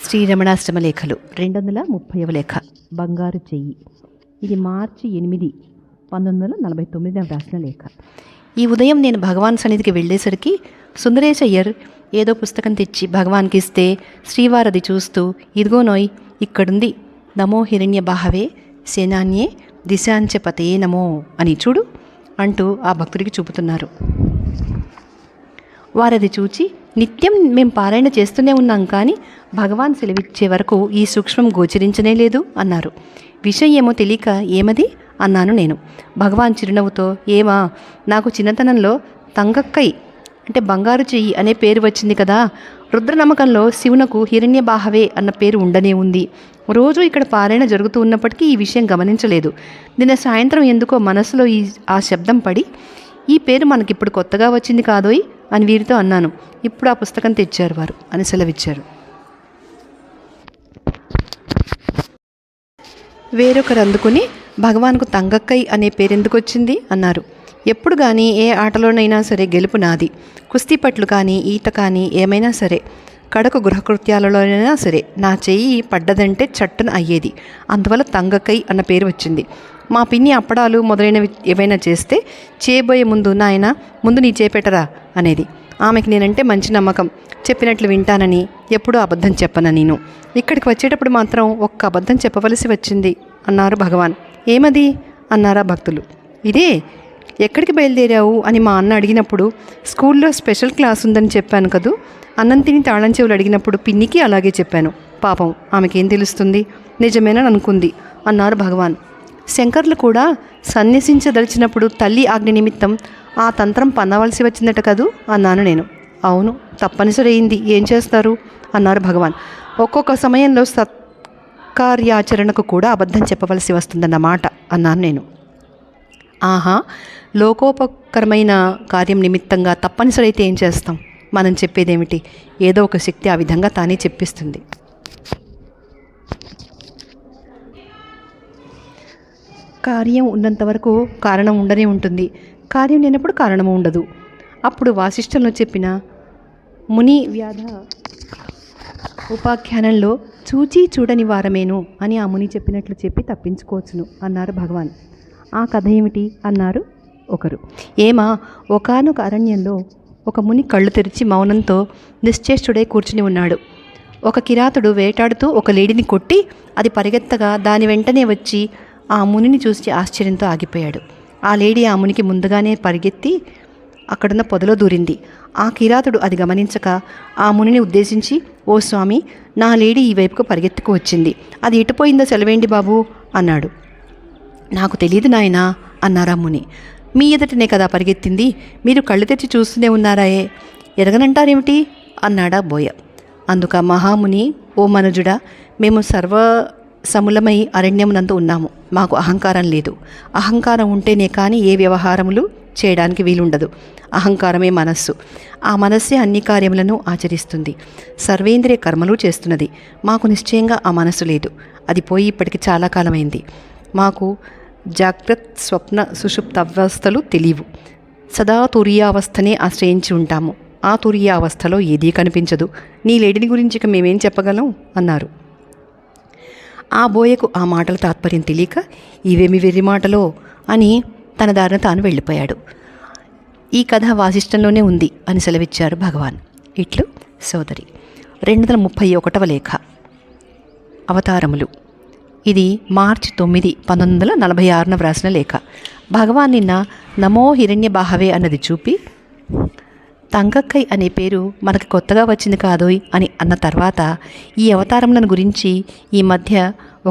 శ్రీరమణాష్టమ లేఖలు 230వ లేఖ బంగారు చెయ్యి. ఇది మార్చి 8, 1949 వ్రాసిన లేఖ. ఈ ఉదయం నేను భగవాన్ సన్నిధికి వెళ్ళేసరికి సుందరేశయ్యర్ ఏదో పుస్తకం తెచ్చి భగవాన్కి ఇస్తే శ్రీవారది చూస్తూ, ఇదిగో నోయ్ ఇక్కడుంది, నమో హిరణ్య బాహవే సేనాన్యే దిశాంచ పతే నమో అని చూడు అంటూ ఆ భక్తుడికి చూపుతున్నారు. వారది చూచి, నిత్యం మేం పారాయణ చేస్తూనే ఉన్నాం, కానీ భగవాన్ సెలవిచ్చే వరకు ఈ సూక్ష్మం గోచరించనే లేదు అన్నారు. విషయం ఏమో తెలియక, ఏమది అన్నాను నేను. భగవాన్ చిరునవ్వుతో, ఏమా, నాకు చిన్నతనంలో తంగక్కై అంటే బంగారు చెయ్యి అనే పేరు వచ్చింది కదా. రుద్రనమ్మకంలో శివునకు హిరణ్య బాహవే అన్న పేరు ఉండనే ఉంది. రోజు ఇక్కడ పారాయణ జరుగుతూ ఉన్నప్పటికీ ఈ విషయం గమనించలేదు. నిన్న సాయంత్రం ఎందుకో మనసులో ఆ శబ్దం పడి, ఈ పేరు మనకిప్పుడు కొత్తగా వచ్చింది కాదోయ్ అని వీరితో అన్నాను. ఇప్పుడు ఆ పుస్తకం తెచ్చారు వారు అని సెలవిచ్చారు. వేరొకరు అందుకుని, భగవాన్కు తంగక్కై అనే పేరెందుకు వచ్చింది అన్నారు. ఎప్పుడు కానీ ఏ ఆటలోనైనా సరే గెలుపు నాది. కుస్తీ పట్లు కానీ, ఈత కానీ, ఏమైనా సరే, కడకు గృహకృత్యాలలోనైనా సరే నా చెయ్యి పడ్డదంటే చట్టున అయ్యేది. అందువల్ల తంగక్కై అన్న పేరు వచ్చింది. మా పిన్ని అప్పడాలు మొదలైనవి ఏవైనా చేస్తే చేయబోయే ముందు, నాయన ముందు నీ చేపెట్టరా అనేది. ఆమెకి నేనంటే మంచి నమ్మకం, చెప్పినట్లు వింటానని, ఎప్పుడూ అబద్ధం చెప్పను నేను. ఇక్కడికి వచ్చేటప్పుడు మాత్రం ఒక్క అబద్ధం చెప్పవలసి వచ్చింది అన్నారు భగవాన్. ఏమది అన్నారా భక్తులు. ఇదే, ఎక్కడికి బయలుదేరావు అని మా అన్న అడిగినప్పుడు స్కూల్లో స్పెషల్ క్లాస్ ఉందని చెప్పాను కదూ. అన్నం తిని తాళం చెవులు అడిగినప్పుడు పిన్నికి అలాగే చెప్పాను. పాపం ఆమెకేం తెలుస్తుంది, నిజమేనని అనుకుంది అన్నారు భగవాన్. శంకర్లు కూడా సన్యసించదలిచినప్పుడు తల్లి ఆజ్ఞ నిమిత్తం ఆ తంత్రం పన్నవలసి వచ్చిందట కదూ అన్నాను నేను. అవును, తప్పనిసరి అయింది, ఏం చేస్తారు అన్నారు భగవాన్. ఒక్కొక్క సమయంలో సత్కార్యాచరణకు కూడా అబద్ధం చెప్పవలసి వస్తుందన్నమాట అన్నాను నేను. ఆహా, లోకోపకరమైన కార్యం నిమిత్తంగా తప్పనిసరి అయితే ఏం చేస్తాం? మనం చెప్పేదేమిటి? ఏదో ఒక శక్తి ఆ విధంగా తానే చెప్పిస్తుంది. కార్యం ఉన్నంత వరకు కారణం ఉండనే ఉంటుంది, కార్యం లేనప్పుడు కారణము ఉండదు. అప్పుడు వాసిష్ఠంలో చెప్పిన ముని వ్యాధ ఉపాఖ్యానంలో చూచి చూడని వారమేను అని ఆ ముని చెప్పినట్లు చెప్పి తప్పించుకోవచ్చును అన్నారు భగవాన్. ఆ కథ ఏమిటి అన్నారు ఒకరు. ఏమా, ఒకానొక అరణ్యంలో ఒక ముని కళ్ళు తెరిచి మౌనంతో నిశ్చేష్టుడై కూర్చుని ఉన్నాడు. ఒక కిరాతుడు వేటాడుతూ ఒక లేడిని కొట్టి అది పరిగెత్తగా దాని వెంటనే వచ్చి ఆ మునిని చూసి ఆశ్చర్యంతో ఆగిపోయాడు. ఆ లేడీ ఆ మునికి ముందుగానే పరిగెత్తి అక్కడున్న పొదలో దూరింది. ఆ కిరాతుడు అది గమనించక ఆ మునిని ఉద్దేశించి, ఓ స్వామి, నా లేడీ ఈ వైపుకు పరిగెత్తుకు వచ్చింది, అది ఎటుపోయిందో సెలవేండి బాబు అన్నాడు. నాకు తెలియదు నాయనా అన్నారా ముని. మీ ఎదుటనే కదా పరిగెత్తింది, మీరు కళ్ళు తెచ్చి చూస్తూనే ఉన్నారాయే, ఎరగనంటారేమిటి అన్నాడా బోయ. అందుక మహాముని, ఓ మనుజుడా, మేము సమూలమై అరణ్యమునందు ఉన్నాము. మాకు అహంకారం లేదు. అహంకారం ఉంటేనే కానీ ఏ వ్యవహారములు చేయడానికి వీలుండదు. అహంకారమే మనస్సు. ఆ మనస్సే అన్ని కార్యములను ఆచరిస్తుంది, సర్వేంద్రియ కర్మలు చేస్తున్నది. మాకు నిశ్చయంగా ఆ మనస్సు లేదు. అది పోయి ఇప్పటికి చాలా కాలమైంది. మాకు జాగ్రత్త, స్వప్న, సుషుప్తావస్థలు తెలియవు. సదా తురీయావస్థనే ఆశ్రయించి ఉంటాము. ఆ తురీయావస్థలో ఏదీ కనిపించదు. నీ లేడిని గురించి ఇక మేమేం చెప్పగలం అన్నారు. ఆ బోయకు ఆ మాటల తాత్పర్యం తెలియక, ఇవేమి వెర్రి మాటలో అని తన దారిన తాను వెళ్ళిపోయాడు. ఈ కథ వాసిష్టంలోనే ఉంది అని సెలవిచ్చారు భగవాన్. ఇట్లు సోదరి. 231వ లేఖ అవతారములు. ఇది మార్చి 9, 1946 వ్రాసిన లేఖ. భగవాన్ నిన్న నమో హిరణ్య బాహవే అన్నది చూపి, తంగక్కై అనే పేరు మనకు కొత్తగా వచ్చింది కాదోయ్ అని అన్న తర్వాత ఈ అవతారములను గురించి ఈ మధ్య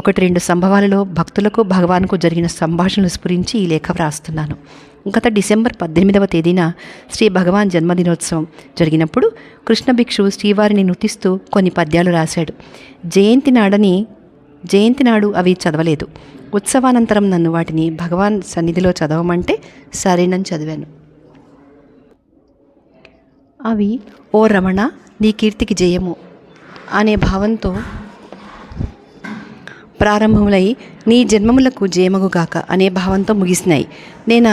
1-2 సంభవాలలో భక్తులకు భగవాన్కు జరిగిన సంభాషణలు స్ఫురించి ఈ లేఖ వ్రాస్తున్నాను. గత డిసెంబర్ 18వ తేదీన శ్రీ భగవాన్ జన్మదినోత్సవం జరిగినప్పుడు కృష్ణ భిక్షు శ్రీవారిని నృతిస్తూ కొన్ని పద్యాలు రాశాడు. జయంతి నాడు అవి చదవలేదు. ఉత్సవానంతరం నన్ను వాటిని భగవాన్ సన్నిధిలో చదవమంటే సరేనని చదివాను. అవి, ఓ రమణ, నీ కీర్తికి జయము అనే భావంతో ప్రారంభములై నీ జన్మములకు జయమగుగాక అనే భావంతో ముగిసినాయి. నేను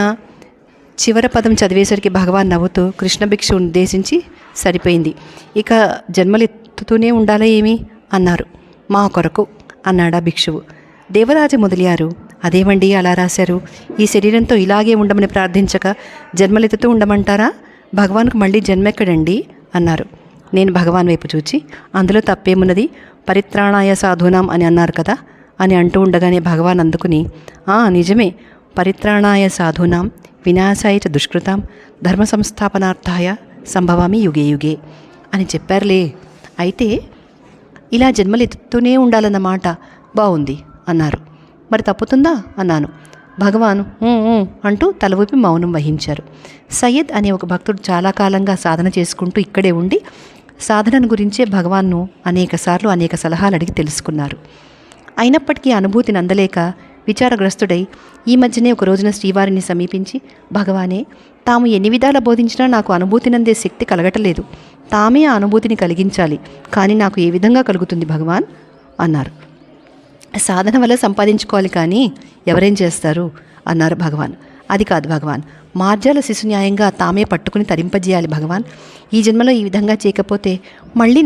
చివరి పదం చదివేసరికి భగవాన్ నవ్వుతూ కృష్ణ భిక్షు ఉద్దేశించి, సరిపోయింది, ఇక జన్మలు ఎత్తుతూనే ఉండాలా ఏమి అన్నారు. మా కొరకు అన్నాడా భిక్షువు. దేవరాజ మొదలయారు, అదేమండి అలా రాశారు? ఈ శరీరంతో ఇలాగే ఉండమని ప్రార్థించక జన్మలెత్తుతూ ఉండమంటారా? భగవాన్కు మళ్ళీ జన్మెక్కడండి అన్నారు. నేను భగవాన్ వైపు చూచి, అందులో తప్పేమున్నది, పరిత్రాణాయ సాధూనాం అని అన్నారు కదా అని అంటూ ఉండగానే భగవాన్ అందుకుని, నిజమే, పరిత్రాణాయ సాధూనాం వినాశాయ చ దుష్కృతాం ధర్మ సంస్థాపనార్థాయ సంభవామి యుగే యుగే అని చెప్పారులే. అయితే ఇలా జన్మలెత్తుతూనే ఉండాలన్నమాట. బాగుంది అన్నారు. మరి తప్పుతుందా అన్నాను. భగవాను అంటూ తల ఊపి మౌనం వహించారు. సయ్యద్ అనే ఒక భక్తుడు చాలా కాలంగా సాధన చేసుకుంటూ ఇక్కడే ఉండి సాధనను గురించే భగవాన్ను అనేకసార్లు అనేక సలహాలు అడిగి తెలుసుకున్నారు. అయినప్పటికీ అనుభూతిని అందలేక విచారగ్రస్తుడై ఈ మధ్యనే ఒక రోజున శ్రీవారిని సమీపించి, భగవానే, తాము ఎన్ని విధాల బోధించినా నాకు అనుభూతినందే శక్తి కలగటలేదు. తామే ఆ అనుభూతిని కలిగించాలి, కానీ నాకు ఏ విధంగా కలుగుతుంది భగవాన్ అన్నారు. సాధన వల్ల సంపాదించుకోవాలి, కానీ ఎవరేం చేస్తారు అన్నారు భగవాన్. అది కాదు భగవాన్, మార్జాల శిశు న్యాయంగా తామే పట్టుకుని తరింపజేయాలి భగవాన్. ఈ జన్మలో ఈ విధంగా చేయకపోతే మళ్ళీ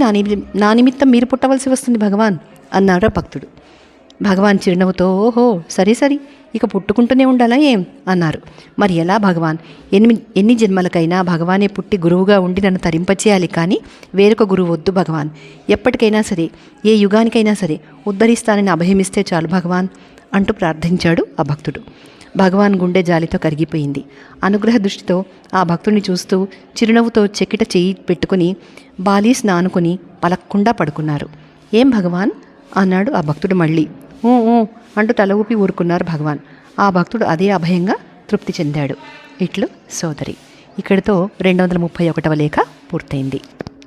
నా నిమిత్తం మీరు పుట్టవలసి వస్తుంది భగవాన్ అన్నాడు భక్తుడు. భగవాన్ చిరునవ్వుతో, ఓహో సరే సరే, ఇక పుట్టుకుంటూనే ఉండాలా ఏం అన్నారు. మరి ఎలా భగవాన్? ఎన్ని జన్మలకైనా భగవానే పుట్టి గురువుగా ఉండి నన్ను తరింపచేయాలి, కానీ వేరొక గురువు వద్దు భగవాన్. ఎప్పటికైనా సరే, ఏ యుగానికైనా సరే ఉద్ధరిస్తానని అభయమిస్తే చాలు భగవాన్ అంటూ ప్రార్థించాడు ఆ భక్తుడు. భగవాన్ గుండె జాలితో కరిగిపోయింది. అనుగ్రహ దృష్టితో ఆ భక్తుడిని చూస్తూ చిరునవ్వుతో చెక్కిట చేయి పెట్టుకుని బాలీస్ను ఆనుకుని పలక్కుండా పడుకున్నారు. ఏం భగవాన్ అన్నాడు ఆ భక్తుడు మళ్ళీ. అంటూ తల ఊపి ఊరుకున్నారు భగవాన్. ఆ భక్తుడు అదే అభయంగా తృప్తి చెందాడు. ఇట్లు సోదరి. ఇక్కడితో 231వ లేఖ పూర్తయింది.